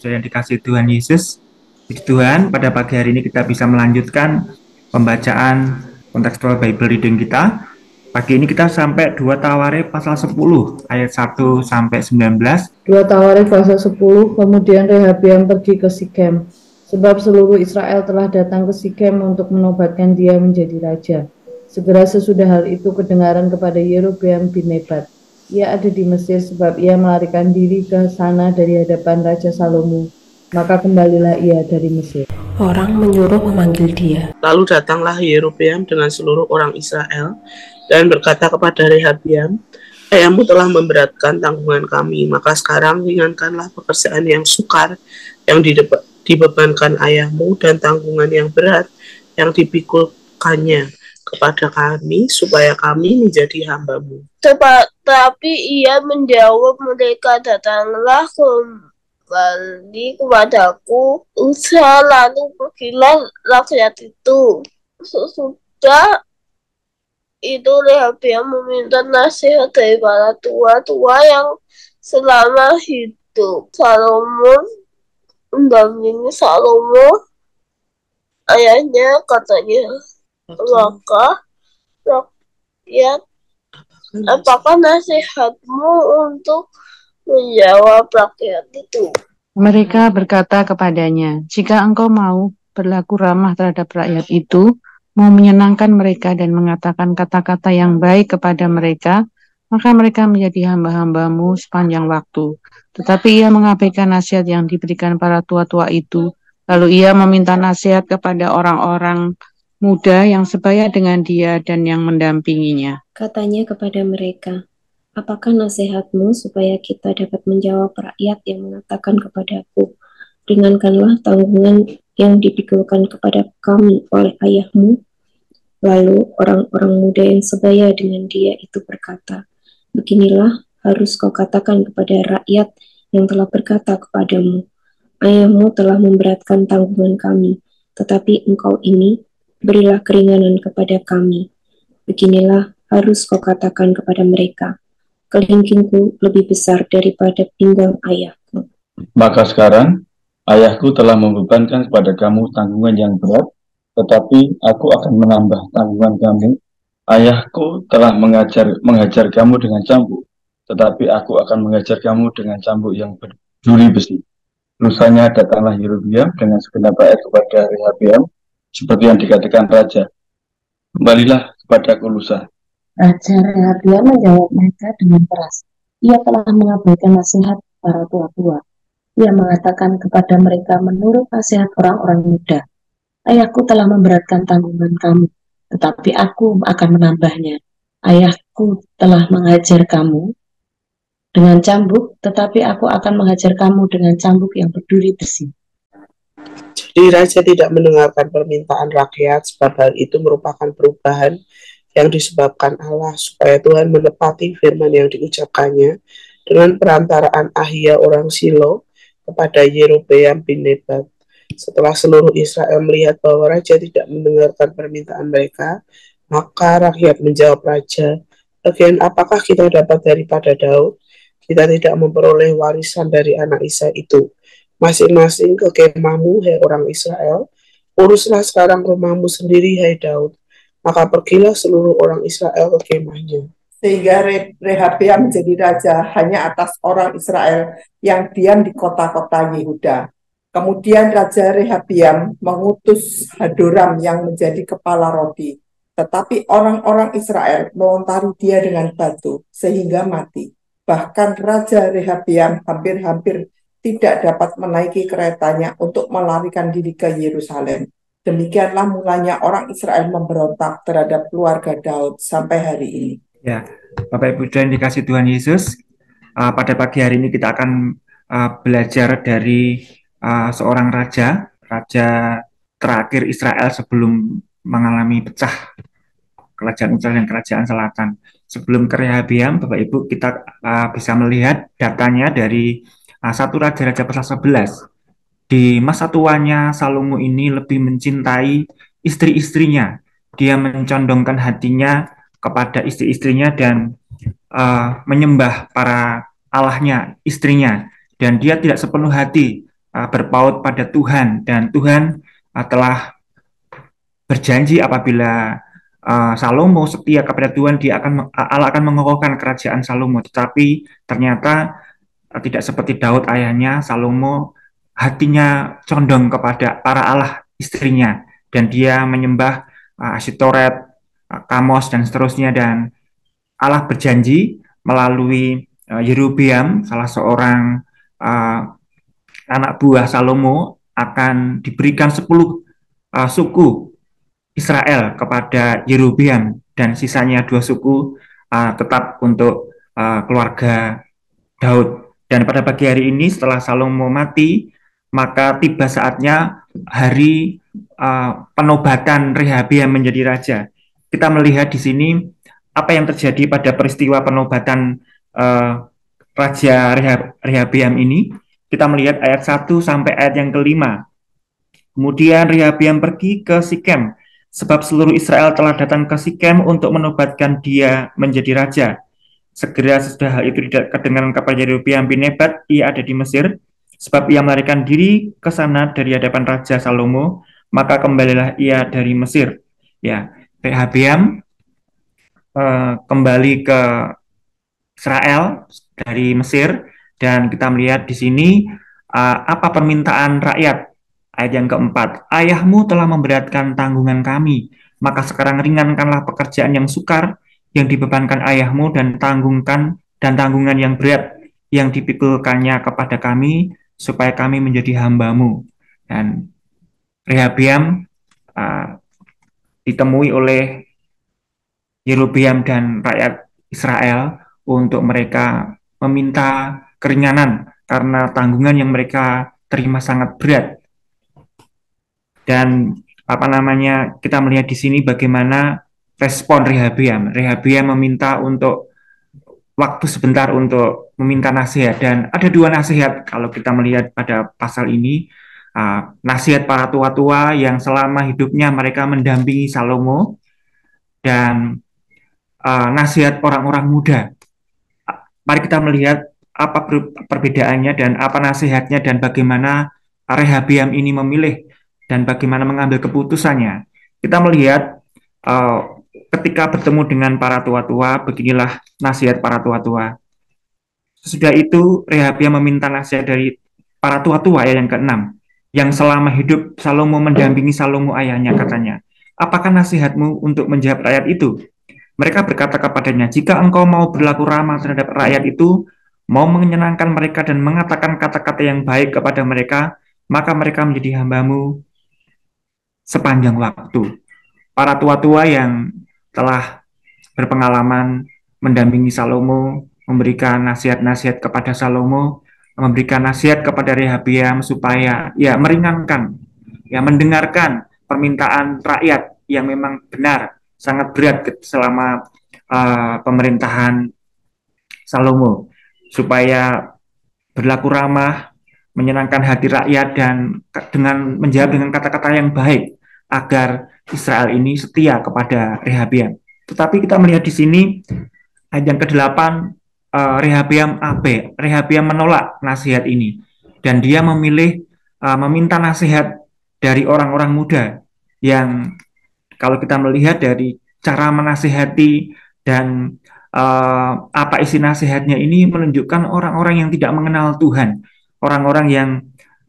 Puja yang dikasih Tuhan Yesus. Puji Tuhan, pada pagi hari ini kita bisa melanjutkan pembacaan kontekstual Bible reading kita. Pagi ini kita sampai 2 Tawarikh pasal 10 ayat 1 sampai 19. 2 Tawarikh pasal 10, kemudian Rehabiam pergi ke Sikem, sebab seluruh Israel telah datang ke Sikem untuk menobatkan dia menjadi raja. Segera sesudah hal itu kedengaran kepada Yerobeam bin Nebat. Ia ada di Mesir sebab ia melarikan diri ke sana dari hadapan Raja Salomo. Maka kembalilah ia dari Mesir. Orang menyuruh memanggil dia. Lalu datanglah Yerobeam dengan seluruh orang Israel dan berkata kepada Rehabiam, ayahmu telah memberatkan tanggungan kami, maka sekarang ringankanlah pekerjaan yang sukar yang dibebankan ayahmu dan tanggungan yang berat yang dipikulkannya kepada kami, supaya kami menjadi hambamu. Tetapi ia menjawab mereka, datanglah kembali kepadaku, usaha lalu pergilah rakyat itu. Sesudah itu Rehabiam meminta nasihat dari para tua-tua yang selama hidup. Salomo mendampingi Salomo ayahnya, katanya, maka rakyat, apakah nasihatmu untuk menjawab rakyat itu? Mereka berkata kepadanya, jika engkau mau berlaku ramah terhadap rakyat itu, mau menyenangkan mereka dan mengatakan kata-kata yang baik kepada mereka, maka mereka menjadi hamba-hambamu sepanjang waktu. Tetapi ia mengabaikan nasihat yang diberikan para tua-tua itu, lalu ia meminta nasihat kepada orang-orang muda yang sebaya dengan dia dan yang mendampinginya. Katanya kepada mereka, apakah nasihatmu supaya kita dapat menjawab rakyat yang mengatakan kepadaku, ringankanlah tanggungan yang dipikulkan kepada kami oleh ayahmu? Lalu orang-orang muda yang sebaya dengan dia itu berkata, beginilah harus kau katakan kepada rakyat yang telah berkata kepadamu, ayahmu telah memberatkan tanggungan kami, tetapi engkau ini berilah keringanan kepada kami. Beginilah harus kau katakan kepada mereka, kelingkingku lebih besar daripada pinggang ayahku. Maka sekarang ayahku telah membebankan kepada kamu tanggungan yang berat, tetapi aku akan menambah tanggungan kamu. Ayahku telah menghajar kamu dengan cambuk, tetapi aku akan menghajar kamu dengan cambuk yang berduri besi. Lusanya datanglah Yerobeam dengan segenap rakyat kepada Rehabiam, seperti yang dikatakan raja. Kembalilah kepadaku lusa. Raja Rehabiam menjawab mereka dengan keras. Ia telah mengabaikan nasihat para tua-tua. Ia mengatakan kepada mereka menurut nasihat orang-orang muda, ayahku telah memberatkan tanggungan kamu, tetapi aku akan menambahnya. Ayahku telah menghajar kamu dengan cambuk, tetapi aku akan menghajar kamu dengan cambuk yang berduri besi. Jadi raja tidak mendengarkan permintaan rakyat, sebab hal itu merupakan perubahan yang disebabkan Allah, supaya Tuhan menepati firman yang diucapkannya dengan perantaraan Ahia orang Silo kepada Yerobeam bin Nebat. Setelah seluruh Israel melihat bahwa raja tidak mendengarkan permintaan mereka, maka rakyat menjawab raja, bagian apakah kita dapat daripada Daud? Kita tidak memperoleh warisan dari anak Isai itu. Masing-masing ke kemahmu, hai orang Israel. Uruslah sekarang rumahmu sendiri, hai Daud. Maka pergilah seluruh orang Israel ke kemahnya. Sehingga Rehabiam menjadi raja hanya atas orang Israel yang diam di kota-kota Yehuda. Kemudian Raja Rehabiam mengutus Hadoram yang menjadi kepala roti. Tetapi orang-orang Israel melontari dia dengan batu sehingga mati. Bahkan Raja Rehabiam hampir-hampir tidak dapat menaiki keretanya untuk melarikan diri ke Yerusalem. Demikianlah mulanya orang Israel memberontak terhadap keluarga Daud sampai hari ini. Ya, Bapak Ibu dan dikasih Tuhan Yesus, pada pagi hari ini kita akan belajar dari seorang raja terakhir Israel sebelum mengalami pecah kerajaan Utara dan kerajaan Selatan. Sebelum ke Rehabiam, Bapak Ibu, kita bisa melihat datanya dari 1 Raja-Raja pasal 11. Di masa tuanya, Salomo ini lebih mencintai istri-istrinya. Dia mencondongkan hatinya kepada istri-istrinya dan menyembah para allahnya istrinya. Dan dia tidak sepenuh hati berpaut pada Tuhan, dan Tuhan telah berjanji apabila Salomo setia kepada Tuhan, Allah akan mengokohkan kerajaan Salomo. Tetapi ternyata tidak seperti Daud ayahnya, Salomo hatinya condong kepada para allah istrinya, dan dia menyembah Asitoret, Kamos, dan seterusnya. Dan Allah berjanji melalui Yerobeam, salah seorang anak buah Salomo, akan diberikan 10 suku Israel kepada Yerobeam, dan sisanya 2 suku tetap untuk keluarga Daud. Dan pada pagi hari ini setelah Salomo mati, maka tiba saatnya hari penobatan Rehabeam menjadi raja. Kita melihat di sini apa yang terjadi pada peristiwa penobatan Raja Rehabeam ini. Kita melihat ayat 1 sampai ayat yang kelima. Kemudian Rehabeam pergi ke Sikem, sebab seluruh Israel telah datang ke Sikem untuk menobatkan dia menjadi raja. Segera sesudah hal itu kedengaran kepada Yerobeam bin Nebat, ia ada di Mesir, sebab ia melarikan diri ke sana dari hadapan Raja Salomo, maka kembalilah ia dari Mesir. Ya, Rehabeam kembali ke Israel dari Mesir, dan kita melihat di sini apa permintaan rakyat. Ayat yang keempat, ayahmu telah memberatkan tanggungan kami, maka sekarang ringankanlah pekerjaan yang sukar yang dibebankan ayahmu, dan tanggungan yang berat yang dipikulkannya kepada kami, supaya kami menjadi hambamu. Dan Rehabeam ditemui oleh Yerobeam dan rakyat Israel untuk mereka meminta keringanan karena tanggungan yang mereka terima sangat berat. Dan kita melihat di sini bagaimana respon Rehabeam. Rehabeam meminta untuk waktu sebentar untuk meminta nasihat, dan ada 2 nasihat kalau kita melihat pada pasal ini. Nasihat para tua-tua yang selama hidupnya mereka mendampingi Salomo, dan nasihat orang-orang muda. Mari kita melihat apa perbedaannya dan apa nasihatnya, dan bagaimana Rehabeam ini memilih dan bagaimana mengambil keputusannya. Kita melihat ketika bertemu dengan para tua-tua, beginilah nasihat para tua-tua. Sesudah itu Rehabeam meminta nasihat dari para tua-tua, ayat yang ke-6, yang selama hidup Salomo mendampingi Salomo ayahnya, katanya, apakah nasihatmu untuk menjawab rakyat itu? Mereka berkata kepadanya, jika engkau mau berlaku ramah terhadap rakyat itu, mau menyenangkan mereka dan mengatakan kata-kata yang baik kepada mereka, maka mereka menjadi hambamu sepanjang waktu. Para tua-tua yang telah berpengalaman mendampingi Salomo, memberikan nasihat-nasihat kepada Salomo, memberikan nasihat kepada Rehabeam supaya meringankan, mendengarkan permintaan rakyat yang memang benar, sangat berat selama pemerintahan Salomo, supaya berlaku ramah, menyenangkan hati rakyat, dan dengan menjawab dengan kata-kata yang baik agar Israel ini setia kepada Rehabeam. Tetapi kita melihat di sini ayat yang ke-8, Rehabeam menolak nasihat ini, dan dia memilih meminta nasihat dari orang-orang muda, yang kalau kita melihat dari cara menasihati dan apa isi nasihatnya ini menunjukkan orang-orang yang tidak mengenal Tuhan, orang-orang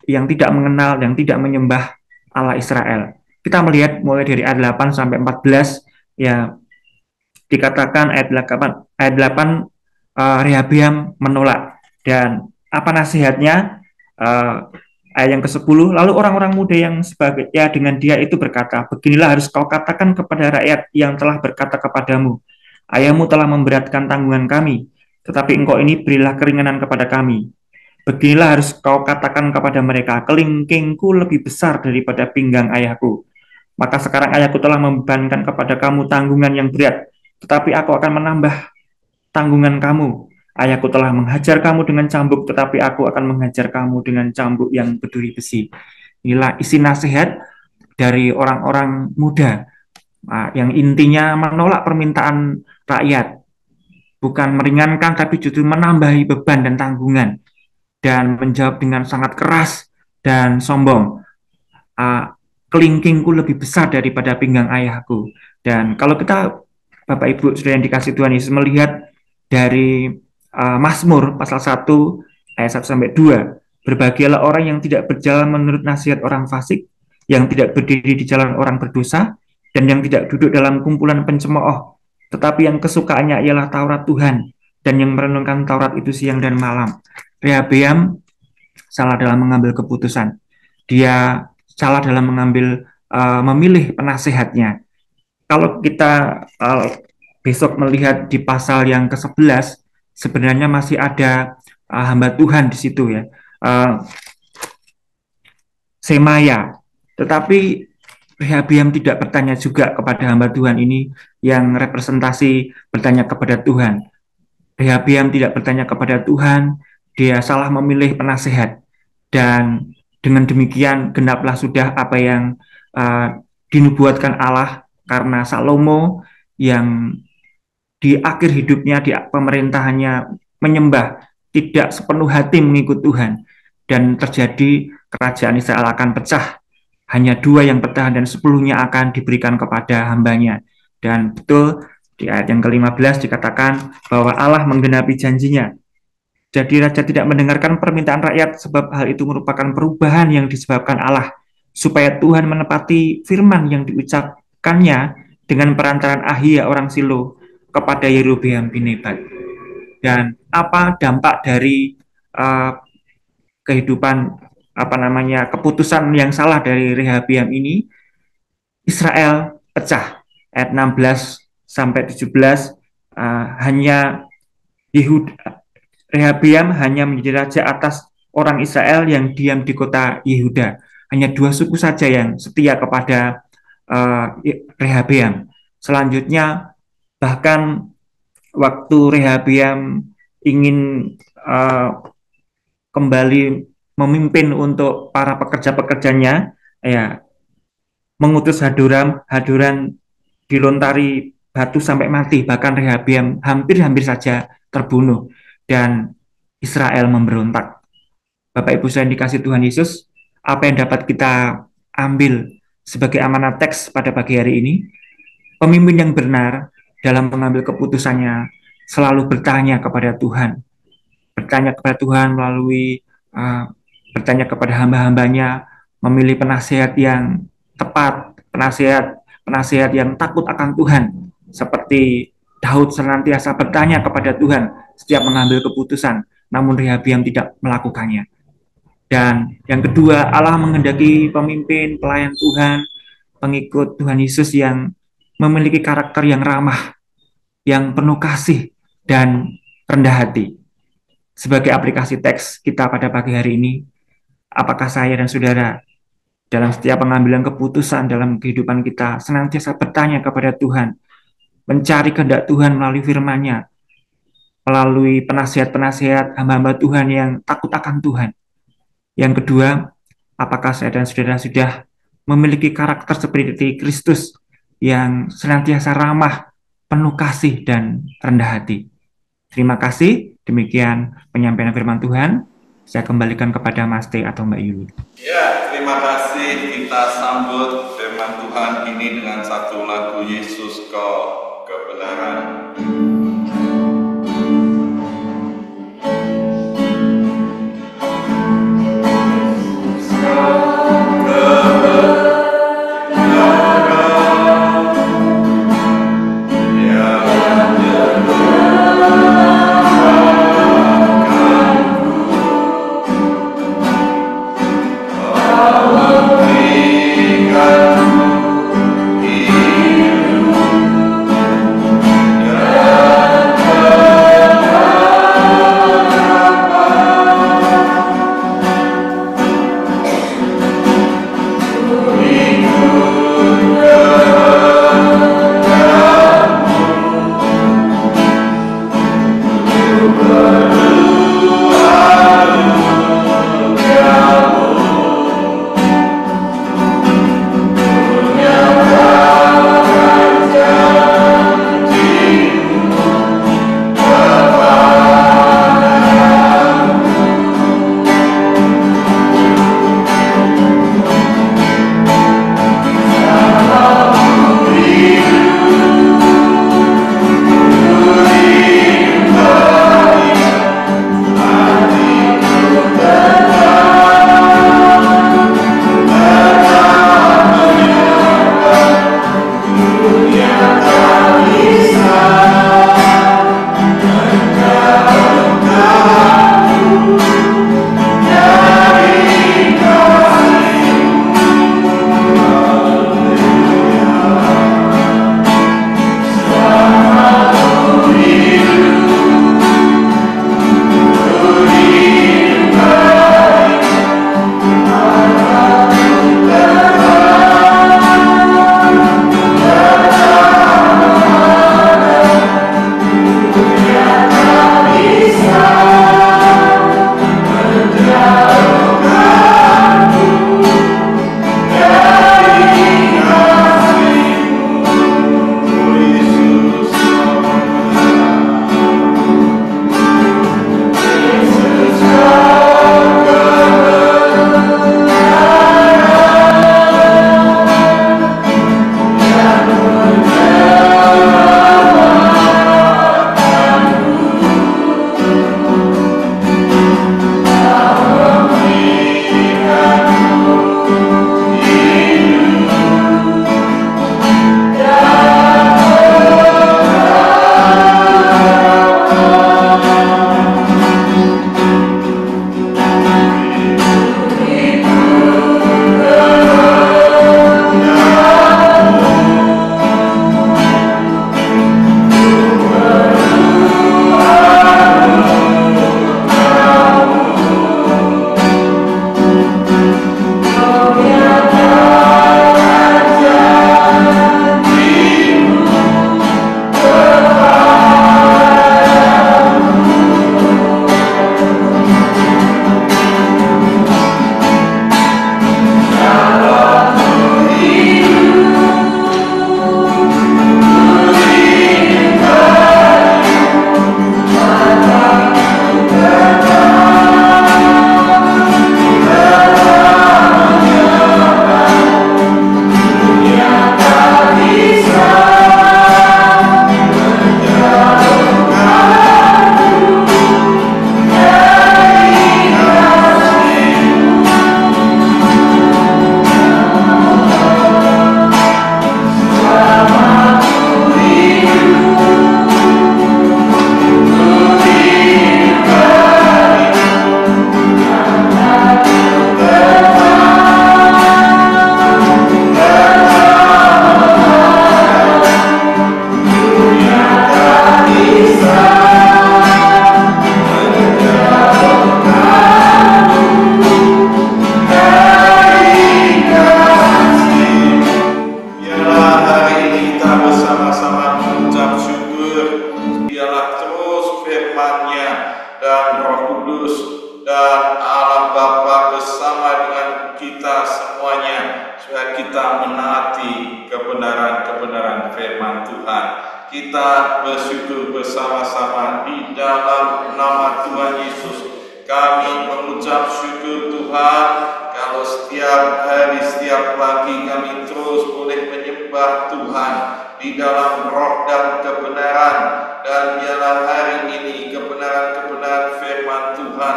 yang tidak mengenal, yang tidak menyembah Allah Israel. Kita melihat mulai dari ayat 8 sampai 14, dikatakan ayat 8 Rehabeam menolak. Dan apa nasihatnya? Ayat yang ke-10, lalu orang-orang muda yang dengan dia itu berkata, beginilah harus kau katakan kepada rakyat yang telah berkata kepadamu, ayahmu telah memberatkan tanggungan kami, tetapi engkau ini berilah keringanan kepada kami. Beginilah harus kau katakan kepada mereka, kelingkingku lebih besar daripada pinggang ayahku. Maka sekarang ayahku telah membebankan kepada kamu tanggungan yang berat, tetapi aku akan menambah tanggungan kamu. Ayahku telah menghajar kamu dengan cambuk, tetapi aku akan menghajar kamu dengan cambuk yang berduri besi. Inilah isi nasihat dari orang-orang muda, yang intinya menolak permintaan rakyat, bukan meringankan, tapi justru menambahi beban dan tanggungan, dan menjawab dengan sangat keras dan sombong. Kelingkingku lebih besar daripada pinggang ayahku. Dan kalau kita, Bapak Ibu Saudara yang dikasih Tuhan Yesus, melihat dari Mazmur pasal 1 ayat 1 sampai 2, berbahagialah orang yang tidak berjalan menurut nasihat orang fasik, yang tidak berdiri di jalan orang berdosa, dan yang tidak duduk dalam kumpulan pencemooh, tetapi yang kesukaannya ialah Taurat Tuhan, dan yang merenungkan Taurat itu siang dan malam. Rehabeam salah dalam mengambil keputusan. Dia salah dalam memilih penasehatnya. Kalau kita besok melihat di pasal yang ke-11, sebenarnya masih ada hamba Tuhan di situ ya, Semaya. Tetapi Rehabeam tidak bertanya juga kepada hamba Tuhan ini yang representasi bertanya kepada Tuhan. Rehabeam tidak bertanya kepada Tuhan, dia salah memilih penasehat. Dan dengan demikian genaplah sudah apa yang dinubuatkan Allah, karena Salomo yang di akhir hidupnya, di pemerintahannya menyembah, tidak sepenuh hati mengikut Tuhan, dan terjadi kerajaan Israel akan pecah. Hanya 2 yang bertahan dan 10-nya akan diberikan kepada hambanya. Dan betul di ayat yang ke-15 dikatakan bahwa Allah menggenapi janjinya. Jadi raja tidak mendengarkan permintaan rakyat, sebab hal itu merupakan perubahan yang disebabkan Allah, supaya Tuhan menepati firman yang diucapkannya dengan perantaran Ahia orang Silo kepada Yerobeam bin Nebat. Dan apa dampak dari kehidupan keputusan yang salah dari Rehabeam ini? Israel pecah. Ayat 16 sampai 17, hanya Rehabeam hanya menjadi raja atas orang Israel yang diam di kota Yehuda. Hanya 2 suku saja yang setia kepada Rehabeam. Selanjutnya, bahkan waktu Rehabeam ingin kembali memimpin untuk para pekerja-pekerjanya, ya, mengutus Hadoram dilontari batu sampai mati. Bahkan Rehabeam hampir saja terbunuh, dan Israel memberontak. Bapak Ibu saya dikasih Tuhan Yesus, apa yang dapat kita ambil sebagai amanat teks pada pagi hari ini? Pemimpin yang benar dalam mengambil keputusannya selalu bertanya kepada Tuhan. Bertanya kepada Tuhan melalui bertanya kepada hamba-hambanya, memilih penasehat yang tepat, penasehat yang takut akan Tuhan. Seperti Daud senantiasa bertanya kepada Tuhan setiap mengambil keputusan, namun Rehabeam tidak melakukannya. Dan yang kedua, Allah menghendaki pemimpin, pelayan Tuhan, pengikut Tuhan Yesus yang memiliki karakter yang ramah, yang penuh kasih, dan rendah hati. Sebagai aplikasi teks kita pada pagi hari ini, apakah saya dan saudara dalam setiap pengambilan keputusan dalam kehidupan kita senantiasa bertanya kepada Tuhan, mencari kehendak Tuhan melalui firman-Nya, melalui penasihat-penasihat hamba-hamba Tuhan yang takut akan Tuhan? Yang kedua, apakah saya dan saudara sudah memiliki karakter seperti Kristus yang senantiasa ramah, penuh kasih, dan rendah hati? Terima kasih. Demikian penyampaian firman Tuhan. Saya kembalikan kepada Mas T atau Mbak Yuli. Ya, terima kasih. Kita sambut firman Tuhan ini dengan satu lagu Yesus Kau Kebenaran. Yeah. Kudus dan Allah Bapa bersama dengan kita semuanya, supaya kita menaati kebenaran-kebenaran firman Tuhan. Kita bersyukur bersama-sama di dalam nama Tuhan Yesus. Kami mengucap syukur Tuhan, kalau setiap hari, setiap pagi kami terus boleh menyembah Tuhan di dalam roh dan kebenaran. Dan biarlah hari ini kebenaran-kebenaran firman Tuhan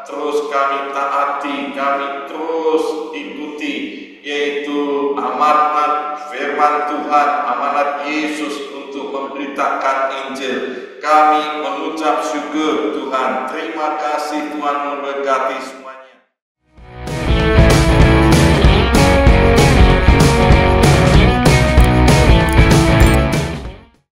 terus kami taati, kami terus ikuti, yaitu amanat firman Tuhan, amanat Yesus untuk memberitakan Injil. Kami mengucap syukur Tuhan. Terima kasih Tuhan memberkati semua.